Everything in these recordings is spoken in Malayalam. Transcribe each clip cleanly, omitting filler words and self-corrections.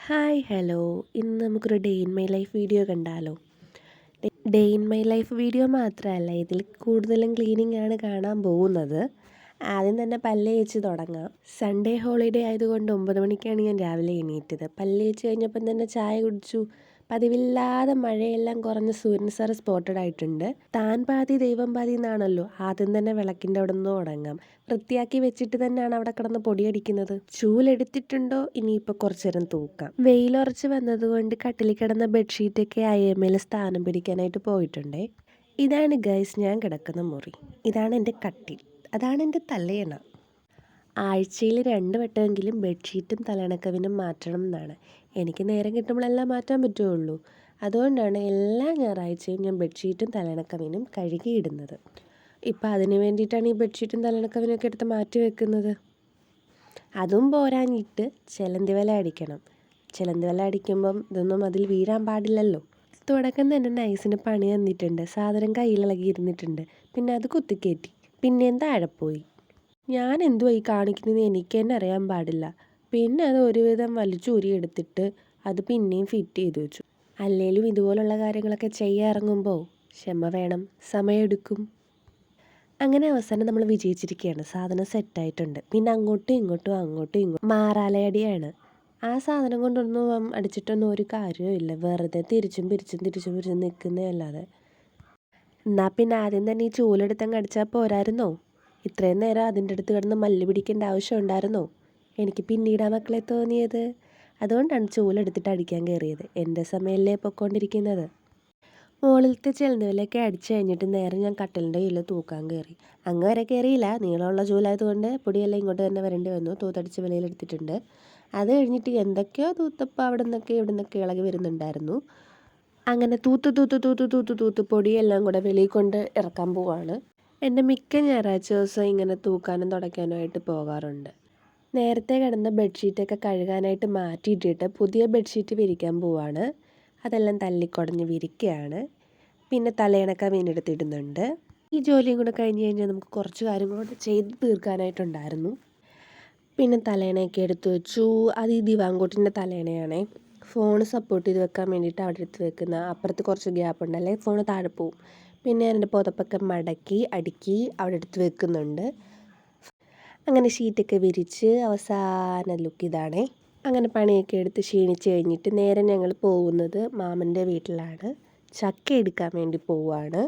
Hi hello. ഇന്ന് നമുക്കൊരു day in my life video കണ്ടാലോ? Day in my life video മാത്രമല്ല, ഇതിൽ കൂടുതലും ക്ലീനിങ് ആണ് കാണാൻ പോകുന്നത്. ആദ്യം തന്നെ പല്ല് തേച്ച് തുടങ്ങാം. സൺഡേ ഹോളിഡേ ആയതുകൊണ്ട് 9 മണിക്കാണ് ഞാൻ രാവിലെ എണീറ്റത്. പല്ല് തേച്ച് കഴിഞ്ഞപ്പം തന്നെ ചായ കുടിച്ചു. പതിവില്ലാതെ മഴയെല്ലാം കുറഞ്ഞ് സൂര്യൻ സാറ് സ്പോട്ടഡ് ആയിട്ടുണ്ട്. താൻ പാതി ദൈവം പാതി എന്നാണല്ലോ. ആദ്യം തന്നെ വിളക്കിൻ്റെ അവിടെ നിന്ന് തുടങ്ങാം. വൃത്തിയാക്കി വെച്ചിട്ട് തന്നെയാണ് അവിടെ കിടന്ന് പൊടിയടിക്കുന്നത്. ചൂലെടുത്തിട്ടുണ്ടോ ഇനിയിപ്പോൾ കുറച്ചു നേരം തൂക്കാം. വെയിലുറച്ച് വന്നതുകൊണ്ട് കട്ടിലിൽ കിടന്ന ബെഡ്ഷീറ്റൊക്കെ അയമേൽ സ്ഥാനം പിടിക്കാനായിട്ട് പോയിട്ടുണ്ടേ. ഇതാണ് ഗൈസ് ഞാൻ കിടക്കുന്ന മുറി. ഇതാണ് എൻ്റെ കട്ടിൽ. അതാണ് എൻ്റെ തലയണ. ആഴ്ചയിൽ 2 വട്ടമെങ്കിലും ബെഡ്ഷീറ്റും തലയണക്കവിനും മാറ്റണം എന്നാണ്. എനിക്ക് നേരം കിട്ടുമ്പോഴെല്ലാം മാറ്റാൻ പറ്റുള്ളൂ. അതുകൊണ്ടാണ് എല്ലാ ഞായറാഴ്ചയും ഞാൻ ബെഡ്ഷീറ്റും തലയണക്കവിനും കഴുകിയിടുന്നത്. ഇപ്പം അതിന് വേണ്ടിയിട്ടാണ് ഈ ബെഡ്ഷീറ്റും തലയണക്കവിനൊക്കെ എടുത്ത് മാറ്റി വെക്കുന്നത്. അതും പോരാഞ്ഞിട്ട് ചിലന്തി വല അടിക്കണം. ചിലന്തി വല അടിക്കുമ്പം ഇതൊന്നും അതിൽ വീഴാൻ പാടില്ലല്ലോ. തുടക്കം തന്നെ നൈസിന് പണി തന്നിട്ടുണ്ട്. സാധനം കയ്യിലിളകിയിരുന്നിട്ടുണ്ട്. പിന്നെ അത് കുത്തിക്കയറ്റി. പിന്നെയും താഴെ പോയി. ഞാൻ എന്തുവാ ഈ കാണിക്കുന്നത് എനിക്ക് തന്നെ അറിയാൻ പാടില്ല. പിന്നെ അത് ഒരുവിധം വലിച്ചൂരി എടുത്തിട്ട് അത് പിന്നെയും ഫിറ്റ് ചെയ്ത് വെച്ചു. അല്ലെങ്കിലും ഇതുപോലുള്ള കാര്യങ്ങളൊക്കെ ചെയ്യാനിറങ്ങുമ്പോൾ ക്ഷമ വേണം, സമയമെടുക്കും. അങ്ങനെ അവസാനം നമ്മൾ വിജയിച്ചിരിക്കുകയാണ്. സാധനം സെറ്റായിട്ടുണ്ട്. പിന്നെ അങ്ങോട്ടും ഇങ്ങോട്ടും മാറാലയടിയാണ്. ആ സാധനം കൊണ്ടൊന്നും അടിച്ചിട്ടൊന്നും ഒരു കാര്യവുമില്ല. വെറുതെ തിരിച്ചും പിരിച്ചും നിൽക്കുന്നതല്ലാതെ. എന്നാൽ പിന്നെ ആദ്യം തന്നെ ഈ ചൂലെടുത്തങ്ങ് അടിച്ചാൽ പോരായിരുന്നോ? ഇത്രയും നേരം അതിൻ്റെ അടുത്ത് കിടന്ന് മല്ല് പിടിക്കേണ്ട ആവശ്യം ഉണ്ടായിരുന്നോ? എനിക്ക് പിന്നീടാ മക്കളെ തോന്നിയത്. അതുകൊണ്ടാണ് ചൂലെടുത്തിട്ട് അടിക്കാൻ കയറിയത്. എൻ്റെ സമയമല്ലേ പൊയ്ക്കൊണ്ടിരിക്കുന്നത്. മുകളിലത്തെ ചിലന്തിവലയൊക്കെ അടിച്ചു കഴിഞ്ഞിട്ട് നേരെ ഞാൻ കട്ടിലിൻ്റെ കീഴിൽ തൂക്കാൻ കയറി. അങ്ങ് വരെ കയറിയില്ല. നീളമുള്ള ചൂലായതുകൊണ്ട് പൊടിയെല്ലാം ഇങ്ങോട്ട് തന്നെ വരേണ്ടി വന്നു. തൂത്തടിച്ച് വെളിയിലെടുത്തിട്ടുണ്ട്. അത് കഴിഞ്ഞിട്ട് എന്തൊക്കെയോ തൂത്തപ്പോൾ അവിടെ നിന്നൊക്കെ ഇളകി വരുന്നുണ്ടായിരുന്നു. അങ്ങനെ തൂത്ത് പൊടിയെല്ലാം കൂടെ വെളിയിൽ കൊണ്ട് ഇറക്കാൻ പോവാണ്. എൻ്റെ മിക്ക ഞായറാഴ്ച ദിവസം ഇങ്ങനെ തൂക്കാനും തുടയ്ക്കാനുമായിട്ട് പോകാറുണ്ട്. നേരത്തെ കിടന്ന ബെഡ്ഷീറ്റൊക്കെ കഴുകാനായിട്ട് മാറ്റിയിട്ടിട്ട് പുതിയ ബെഡ്ഷീറ്റ് വിരിക്കാൻ പോവാണ്. അതെല്ലാം തല്ലിക്കുടഞ്ഞ് വിരിക്കുകയാണ്. പിന്നെ തലയണക്ക വീണെടുത്തിടുന്നുണ്ട്. ഈ ജോലിയും കൂടെ കഴിഞ്ഞ് കഴിഞ്ഞാൽ നമുക്ക് കുറച്ച് കാര്യങ്ങളോട് ചെയ്ത് തീർക്കാനായിട്ടുണ്ടായിരുന്നു. പിന്നെ തലയണയൊക്കെ എടുത്ത് വെച്ചു. അത് ഈ ദിവാങ്കോട്ടിൻ്റെ തലയണയാണേ. ഫോൺ സപ്പോർട്ട് ചെയ്ത് വെക്കാൻ വേണ്ടിയിട്ട് അവിടെ എടുത്ത് വെക്കുന്ന. അപ്പുറത്ത് കുറച്ച് ഗ്യാപ്പ് ഉണ്ട്, അല്ലെങ്കിൽ ഫോൺ താഴെ പോവും. പിന്നെ ഞാൻ എൻ്റെ പുതപ്പൊക്കെ മടക്കി അടുക്കി അവിടെ എടുത്ത് വെക്കുന്നുണ്ട്. അങ്ങനെ ഷീറ്റൊക്കെ വിരിച്ച് അവസാന ലുക്ക് ഇതാണേ. അങ്ങനെ പണിയൊക്കെ എടുത്ത് ക്ഷീണിച്ച് കഴിഞ്ഞിട്ട് നേരെ ഞങ്ങൾ പോകുന്നത് മാമൻ്റെ വീട്ടിലാണ്. ചക്ക എടുക്കാൻ വേണ്ടി പോവുകയാണ്.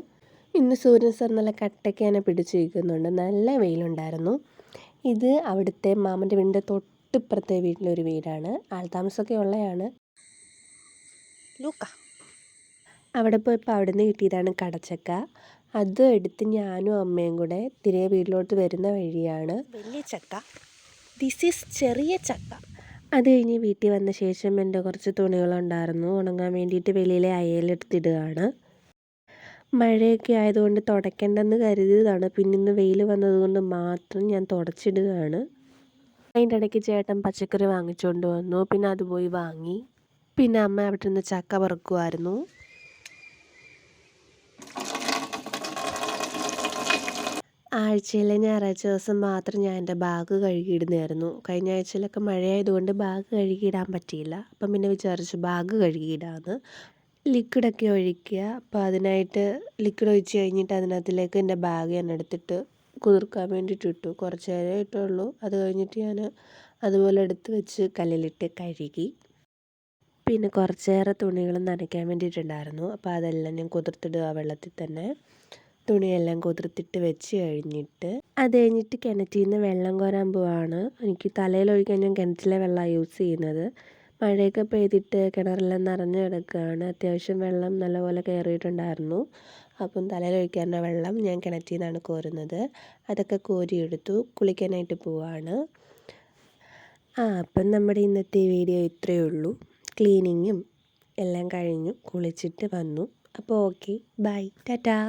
ഇന്ന് സൂര്യൻ സാർ നല്ല കട്ടയ്ക്ക് തന്നെ പിടിച്ച് വയ്ക്കുന്നുണ്ട്. നല്ല വെയിലുണ്ടായിരുന്നു. ഇത് അവിടുത്തെ മാമൻ്റെ വീടിൻ്റെ തൊട്ടിപ്പുറത്തെ വീട്ടിലൊരു വീടാണ്. ആൾതാമസമൊക്കെ ഉള്ളതാണ്. ലൂക്ക അവിടെ പോയപ്പോൾ അവിടെ നിന്ന് കിട്ടിയതാണ് കടച്ചക്ക. അത് എടുത്ത് ഞാനും അമ്മയും കൂടെ തിരികെ വീട്ടിലോട്ട് വരുന്ന വഴിയാണ്. വലിയ ചക്ക, ദിസ് ഈസ് ചെറിയ ചക്ക. അത് കഴിഞ്ഞ് വീട്ടിൽ വന്ന ശേഷം എൻ്റെ കുറച്ച് തുണികളുണ്ടായിരുന്നു ഉണങ്ങാൻ വേണ്ടിയിട്ട് വെളിയിലെ അയയിലെടുത്തിടുകയാണ്. മഴയൊക്കെ ആയതുകൊണ്ട് തുടയ്ക്കേണ്ടെന്ന് കരുതിയതാണ്. പിന്നെ ഇന്ന് വെയിൽ വന്നതുകൊണ്ട് മാത്രം ഞാൻ തുടച്ചിടുകയാണ്. അതിൻ്റെ ഇടയ്ക്ക് ചേട്ടൻ പച്ചക്കറി വാങ്ങിച്ചുകൊണ്ട് വന്നു. പിന്നെ അത് പോയി വാങ്ങി. പിന്നെ അമ്മ അവിടെ നിന്ന് ചക്ക വറുക്കുമായിരുന്നു. ആഴ്ചയിലെ ഞായറാഴ്ച ദിവസം മാത്രം ഞാൻ എൻ്റെ ബാഗ് കഴുകിയിടുന്നതായിരുന്നു. കഴിഞ്ഞ ആഴ്ചയിലൊക്കെ മഴയായതുകൊണ്ട് ബാഗ് കഴുകിയിടാൻ പറ്റിയില്ല. അപ്പം പിന്നെ വിചാരിച്ചു ബാഗ് കഴുകിയിടാമെന്ന്. ലിക്വിഡൊക്കെ ഒഴിക്കുക. അപ്പോൾ അതിനായിട്ട് ലിക്വിഡ് ഒഴിച്ച് കഴിഞ്ഞിട്ട് അതിനകത്തിലേക്ക് എൻ്റെ ബാഗ് ഞാൻ എടുത്തിട്ട് കുതിർക്കാൻ വേണ്ടിയിട്ട് ഇട്ടു. കുറച്ച് നേരം ഇട്ടുള്ളൂ. അത് കഴിഞ്ഞിട്ട് ഞാൻ അതുപോലെ എടുത്ത് വെച്ച് കല്ലിലിട്ട് കഴുകി. പിന്നെ കുറച്ചേറെ തുണികൾ നനയ്ക്കാൻ വേണ്ടിയിട്ടുണ്ടായിരുന്നു. അപ്പോൾ അതെല്ലാം ഞാൻ കുതിർത്തിടുക വെള്ളത്തിൽ തന്നെ. തുണിയെല്ലാം കുതിർത്തിട്ട് വെച്ച് കഴിഞ്ഞിട്ട് അത് കഴിഞ്ഞിട്ട് കിണറ്റിൽ നിന്ന് വെള്ളം കോരാൻ പോവാണ്. എനിക്ക് തലയിലൊഴിക്കാൻ ഞാൻ കിണറ്റിലെ വെള്ളമാണ് യൂസ് ചെയ്യുന്നത്. മഴയൊക്കെ പെയ്തിട്ട് കിണറെല്ലാം നിറഞ്ഞ് കിടക്കുകയാണ്. അത്യാവശ്യം വെള്ളം നല്ലപോലെ കയറിയിട്ടുണ്ടായിരുന്നു. അപ്പം തലയിലൊഴിക്കാനുള്ള വെള്ളം ഞാൻ കിണറ്റിൽ നിന്നാണ് കോരുന്നത്. അതൊക്കെ കോരിയെടുത്തു. കുളിക്കാനായിട്ട് പോവാണ്. അപ്പം നമ്മുടെ ഇന്നത്തെ വീഡിയോ ഇത്രയേ ഉള്ളൂ. ക്ലീനിങ്ങും എല്ലാം കഴിഞ്ഞു. കുളിച്ചിട്ട് വന്നു. അപ്പോൾ ഓക്കെ, ബൈ, ടാറ്റാ.